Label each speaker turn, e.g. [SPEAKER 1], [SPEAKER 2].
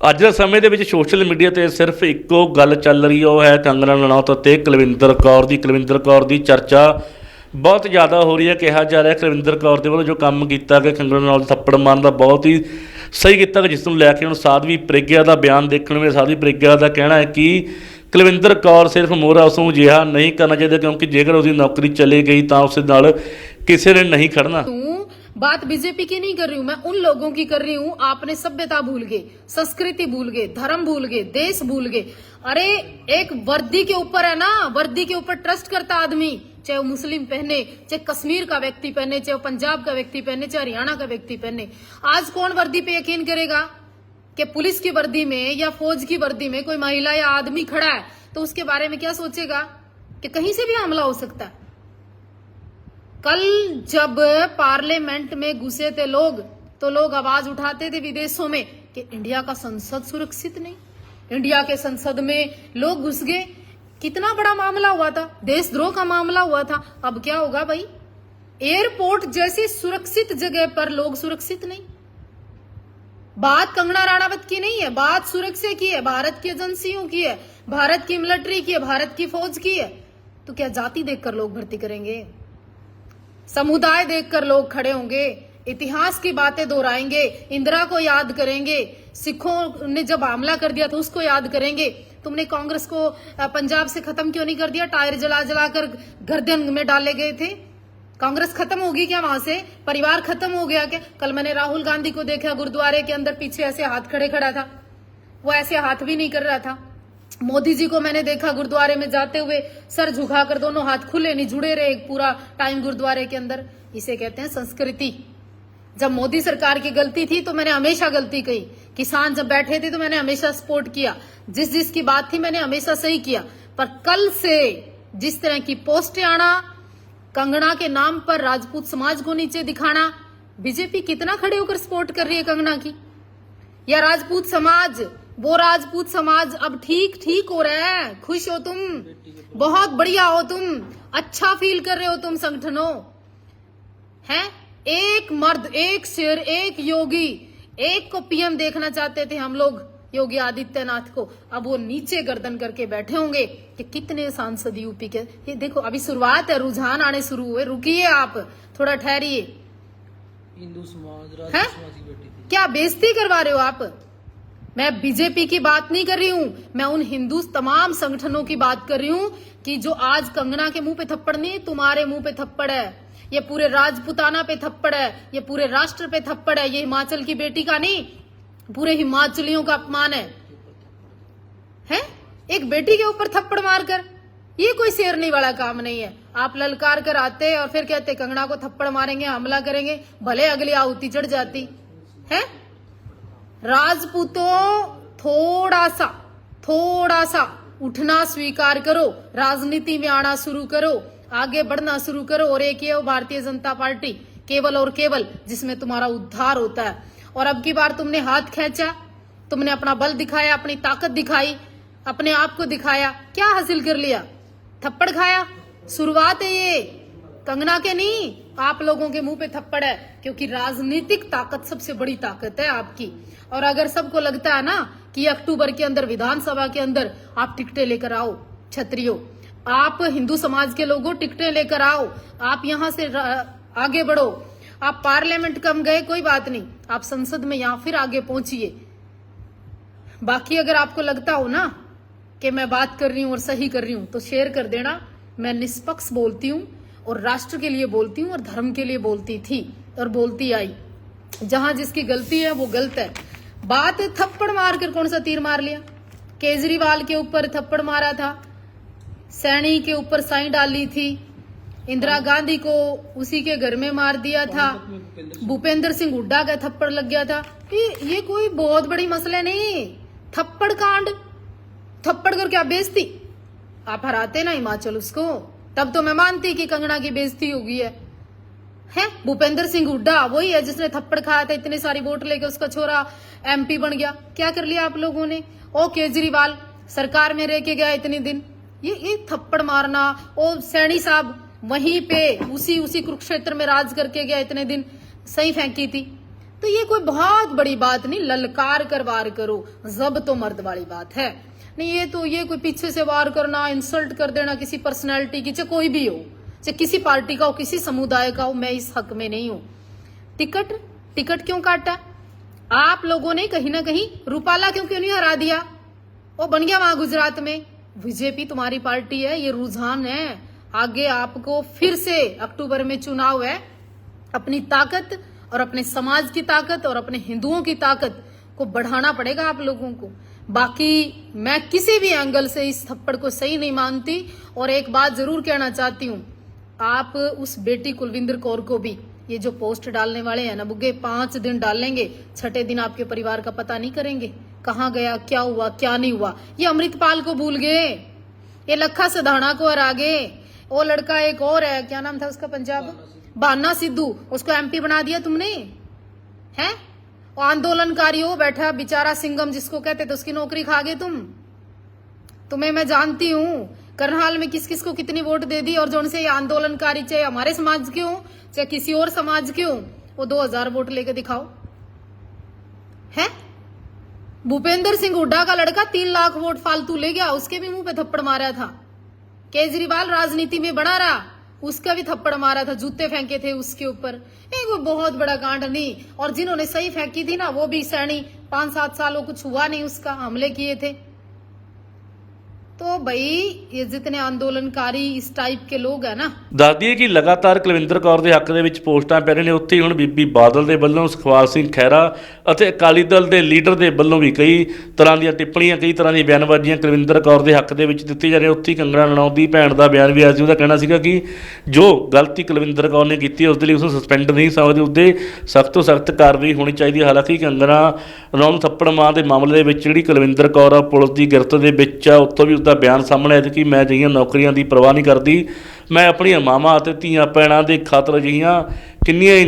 [SPEAKER 1] ਅੱਜ ਦੇ ਸਮੇਂ ਦੇ ਵਿੱਚ ਸੋਸ਼ਲ ਮੀਡੀਆ ਤੇ ਸਿਰਫ ਇੱਕੋ ਗੱਲ ਚੱਲ ਰਹੀ ਉਹ ਹੈ ਕੰਗਨਾ ਰਣੌਤ ਅਤੇ ਕੁਲਵਿੰਦਰ ਕੌਰ ਦੀ ਚਰਚਾ ਬਹੁਤ ਜ਼ਿਆਦਾ ਹੋ ਰਹੀ ਹੈ। ਕਿਹਾ ਜਾ ਰਿਹਾ ਕੁਲਵਿੰਦਰ ਕੌਰ ਦੇ ਵੱਲੋਂ ਜੋ ਕੰਮ ਕੀਤਾ ਕਿ ਕੰਗਨਾ ਰਣੌਤ ਥੱਪੜ ਮਾਰਨ ਦਾ ਬਹੁਤ ਹੀ ਸਹੀ ਕੀਤਾ, ਜਿਸ ਨੂੰ ਲੈ ਕੇ ਹੁਣ ਸਾਧਵੀ ਪ੍ਰਗਿਆ ਦਾ ਬਿਆਨ ਦੇਖਣ ਵਿੱਚ ਸਾਧਵੀ ਪ੍ਰਗਿਆ ਦਾ ਕਹਿਣਾ ਹੈ ਕਿ ਕੁਲਵਿੰਦਰ ਕੌਰ ਸਿਰਫ ਮੋਹਰਾ ਉਸ ਨੂੰ ਅਜਿਹਾ ਨਹੀਂ ਕਰਨਾ ਚਾਹੀਦਾ, क्योंकि जेकर उसकी नौकरी चली गई तो उस नाल किसी ने नहीं खड़ना।
[SPEAKER 2] बात बीजेपी की नहीं कर रही हूँ, मैं उन लोगों की कर रही हूँ। आपने सभ्यता भूल गए, संस्कृति भूल गए, धर्म भूल गए, देश भूल गए। अरे एक वर्दी के ऊपर है ना, वर्दी के ऊपर ट्रस्ट करता आदमी, चाहे वो मुस्लिम पहने, चाहे कश्मीर का व्यक्ति पहने, चाहे वो पंजाब का व्यक्ति पहने, चाहे हरियाणा का व्यक्ति पहने। आज कौन वर्दी पे यकीन करेगा कि पुलिस की वर्दी में या फौज की वर्दी में कोई महिला या आदमी खड़ा है तो उसके बारे में क्या सोचेगा कि कहीं से भी हमला हो सकता है। कल जब पार्लियामेंट में घुसे थे लोग तो लोग आवाज उठाते थे विदेशों में कि इंडिया का संसद सुरक्षित नहीं, इंडिया के संसद में लोग घुस गए। कितना बड़ा मामला हुआ था, देशद्रोह का मामला हुआ था। अब क्या होगा भाई, एयरपोर्ट जैसी सुरक्षित जगह पर लोग सुरक्षित नहीं। बात कंगना राणावत की नहीं है, बात सुरक्षा की है, भारत की एजेंसियों की है, भारत की मिलिट्री की है, भारत की फौज की है। तो क्या जाति देखकर लोग भर्ती करेंगे? समुदाय देखकर लोग खड़े होंगे, इतिहास की बातें दोहराएंगे, इंदिरा को याद करेंगे, सिखों ने जब हमला कर दिया था उसको याद करेंगे। तुमने कांग्रेस को पंजाब से खत्म क्यों नहीं कर दिया? टायर जला जलाकर गर्दन में डाले गए थे। कांग्रेस खत्म होगी क्या? वहां से परिवार खत्म हो गया क्या? कल मैंने राहुल गांधी को देखा गुरुद्वारे के अंदर, पीछे ऐसे हाथ खड़ा था, वो ऐसे हाथ भी नहीं कर रहा था। मोदी जी को मैंने देखा गुरुद्वारे में जाते हुए सर झुकाकर, दोनों हाथ खुले नहीं जुड़े रहे पूरा टाइम गुरुद्वारे के अंदर। इसे कहते हैं संस्कृति। जब मोदी सरकार की गलती थी तो मैंने हमेशा गलती कही, किसान जब बैठे थे तो मैंने हमेशा सपोर्ट किया, जिस जिसकी बात थी मैंने हमेशा सही किया। पर कल से जिस तरह की पोस्टें आना, कंगना के नाम पर राजपूत समाज को नीचे दिखाना, बीजेपी कितना खड़े होकर सपोर्ट कर रही है कंगना की? या राजपूत समाज, वो राजपूत समाज अब ठीक हो रहा है, खुश हो तुम, बहुत बढ़िया हो तुम, अच्छा फील कर रहे हो तुम संगठनों हैं। एक मर्द, एक शेर, एक योगी, एक को पीएम देखना चाहते थे हम लोग, योगी आदित्यनाथ को। अब वो नीचे गर्दन करके बैठे होंगे कि कितने सांसद यूपी के। ये देखो अभी शुरुआत है, रुझान आने शुरू हुए, रुकिए आप थोड़ा ठहरिए।
[SPEAKER 3] हिंदू समाज है,
[SPEAKER 2] क्या बेइज्जती करवा रहे हो आप? मैं बीजेपी की बात नहीं कर रही हूं, मैं उन हिंदू तमाम संगठनों की बात कर रही हूं कि जो आज कंगना के मुंह पे थप्पड़ नहीं, तुम्हारे मुंह पे थप्पड़ है, ये पूरे राजपुताना पे थप्पड़ है, ये पूरे राष्ट्र पे थप्पड़ है। ये हिमाचल की बेटी का नहीं, पूरे हिमाचलियों का अपमान है? एक बेटी के ऊपर थप्पड़ मारकर, ये कोई शेरनी वाला काम नहीं है। आप ललकार कर आते और फिर कहते कंगना को थप्पड़ मारेंगे, हमला करेंगे, भले अगली आहुति चढ़ जाती है। राजपूतों थोड़ा सा उठना स्वीकार करो, राजनीति में आना शुरू करो, आगे बढ़ना शुरू करो। और एक ये भारतीय जनता पार्टी, केवल और केवल जिसमें तुम्हारा उद्धार होता है। और अब की बार तुमने हाथ खींचा, तुमने अपना बल दिखाया, अपनी ताकत दिखाई, अपने आप को दिखाया, क्या हासिल कर लिया? थप्पड़ खाया। शुरुआत है ये, कंगना के नहीं, आप लोगों के मुंह पे थप्पड़ है, क्योंकि राजनीतिक ताकत सबसे बड़ी ताकत है आपकी। और अगर सबको लगता है ना कि अक्टूबर के अंदर विधानसभा के अंदर आप टिकटें लेकर आओ, छत्रियों, आप हिंदू समाज के लोगों टिकटें लेकर आओ, आप यहां से आगे बढ़ो। आप पार्लियामेंट कम गए कोई बात नहीं, आप संसद में यहां फिर आगे पहुंचिए। बाकी अगर आपको लगता हो ना कि मैं बात कर रही हूं और सही कर रही हूं तो शेयर कर देना। मैं निष्पक्ष बोलती हूं और राष्ट्र के लिए बोलती हूं और धर्म के लिए बोलती थी और बोलती आई। जहां जिसकी गलती है वो गलत है। बात थप्पड़ मारकर कौन सा तीर मार लिया? केजरीवाल के ऊपर थप्पड़ मारा था, सैनी के ऊपर साई डाली थी, इंदिरा गांधी को उसी के घर में मार दिया था, भूपेंद्र सिंह हुड्डा का थप्पड़ लग गया था। ये कोई बहुत बड़ी मसले नहीं। थप्पड़ कांड, थप्पड़ कर क्या बेइज्जती? आप हराते ना हिमाचल उसको, तब तो मैं मानती कि कंगना की बेइज्जती हो गई है। भूपेंद्र सिंह हुड्डा वही है जिसने थप्पड़ खाया था, इतने सारी वोट लेके उसका छोरा एमपी बन गया। क्या कर लिया आप लोगों ने? ओ केजरीवाल सरकार में रह के गया इतने दिन, ये थप्पड़ मारना। ओ सैनी साहब वहीं पे उसी कुरुक्षेत्र में राज करके गया इतने दिन, सही फेंकी थी। तो ये कोई बहुत बड़ी बात नहीं, ललकार कर वार करो, जब तो मर्द वाली बात है नहीं। ये कोई पीछे से वार करना, इंसल्ट कर देना किसी पर्सनैलिटी की, चाहे कोई भी हो, चाहे किसी पार्टी का हो, किसी समुदाय का हो, मैं इस हक में नहीं हूं। टिकट क्यों काटा आप लोगों ने? कहीं ना कहीं रूपाला क्यों नहीं हरा दिया? वो बन गया वहां गुजरात में। बीजेपी तुम्हारी पार्टी है, ये रुझान है। आगे आपको फिर से अक्टूबर में चुनाव है, अपनी ताकत और अपने समाज की ताकत और अपने हिंदुओं की ताकत को बढ़ाना पड़ेगा आप लोगों को। बाकी मैं किसी भी एंगल से इस थप्पड़ को सही नहीं मानती। और एक बात जरूर कहना चाहती हूँ, आप उस बेटी कुलविंदर कौर को भी, ये जो पोस्ट डालने वाले हैं ना बुग्गे, 5 दिन डालेंगे, 6ठे दिन आपके परिवार का पता नहीं करेंगे, कहाँ गया, क्या हुआ, क्या नहीं हुआ। ये अमृतपाल को भूल गए, ये लखा सधाना को हरा गए। वो लड़का एक और है, क्या नाम था उसका, पंजाब, बाना सिद्धू, उसको एमपी बना दिया तुमने, है? वो आंदोलनकारी हो बैठा बेचारा सिंगम जिसको कहते थे, उसकी नौकरी खा गए तुम्हें मैं जानती हूँ। करनाल में किस किस को कितनी वोट दे दी, और जो उनसे ये आंदोलनकारी, चाहे हमारे समाज के हो चाहे किसी और समाज के हो, वो 2000 वोट लेके दिखाओ, है? भूपेंद्र सिंह हुड्डा का लड़का 3 लाख वोट फालतू ले गया, उसके भी मुंह पे थप्पड़ मारा था। केजरीवाल राजनीति में बड़ा रहा, उसका भी थप्पड़ मारा था, जूते फेंके थे उसके ऊपर। वो बहुत बड़ा कांड नहीं। और जिन्होंने सही फेंकी थी ना, वो भी सैनी 5-7 सालों कुछ हुआ नहीं उसका, हमले किए थे। तो भाई ये जितने आंदोलनकारी इस टाइप के लोग है ना,
[SPEAKER 1] ਦੱਸ ਦਈਏ ਕਿ ਲਗਾਤਾਰ ਕੁਲਵਿੰਦਰ ਕੌਰ ਦੇ ਹੱਕ ਦੇ ਵਿੱਚ ਪੋਸਟਾਂ ਪੈ ਰਹੀਆਂ ਨੇ। ਉੱਥੇ ਹੀ ਹੁਣ ਬੀਬੀ ਬਾਦਲ ਦੇ ਵੱਲੋਂ, ਸੁਖਪਾਲ ਸਿੰਘ ਖਹਿਰਾ ਅਤੇ ਅਕਾਲੀ ਦਲ ਦੇ ਲੀਡਰ ਦੇ ਵੱਲੋਂ ਵੀ ਕਈ ਤਰ੍ਹਾਂ ਦੀਆਂ ਟਿੱਪਣੀਆਂ, ਕਈ ਤਰ੍ਹਾਂ ਦੀਆਂ ਬਿਆਨਬਾਜ਼ੀਆਂ ਕੁਲਵਿੰਦਰ ਕੌਰ ਦੇ ਹੱਕ ਦੇ ਵਿੱਚ ਦਿੱਤੀ ਜਾ ਰਹੀਆਂ। ਉੱਥੇ ਹੀ ਕੰਗਣਾ ਰਣੌਤ ਦੀ ਭੈਣ ਦਾ ਬਿਆਨ ਵੀ ਆਇਆ ਸੀ। ਉਹਦਾ ਕਹਿਣਾ ਸੀਗਾ ਕਿ ਜੋ ਗਲਤੀ ਕੁਲਵਿੰਦਰ ਕੌਰ ਨੇ ਕੀਤੀ ਉਸ ਦੇ ਲਈ ਉਸਨੂੰ ਸਸਪੈਂਡ ਨਹੀਂ ਸਕਦੇ, ਉਹਦੇ ਸਖਤ ਤੋਂ ਸਖਤ ਕਾਰਵਾਈ ਹੋਣੀ ਚਾਹੀਦੀ ਹੈ। ਹਾਲਾਂਕਿ ਕੰਗਣਾ ਰਣੌਤ ਨੂੰ ਥੱਪੜ ਮਾਰਨ ਦੇ ਮਾਮਲੇ ਦੇ ਵਿੱਚ ਜਿਹੜੀ ਕੁਲਵਿੰਦਰ ਕੌਰ ਆ ਪੁਲਿਸ ਦੀ ਗਿਰਫਤ ਦੇ ਵਿੱਚ ਆ, ਉੱਥੋਂ ਵੀ ਉਸਦਾ ਬਿਆਨ ਸਾਹਮਣੇ ਆਇਆ ਕਿ ਮੈਂ ਅਜਿਹੀਆਂ ਨੌਕਰੀਆਂ ਦੀ ਪਰਵਾਹ ਨਹੀਂ ਕਰਦੀ, ਮੈਂ ਆਪਣੀਆਂ ਮਾਵਾਂ ਅਤੇ ਧੀਆਂ ਭੈਣਾਂ ਦੇ ਖਾਤਰ ਅਜਿਹੀਆਂ ਕਿੰਨੀਆਂ ਹੀ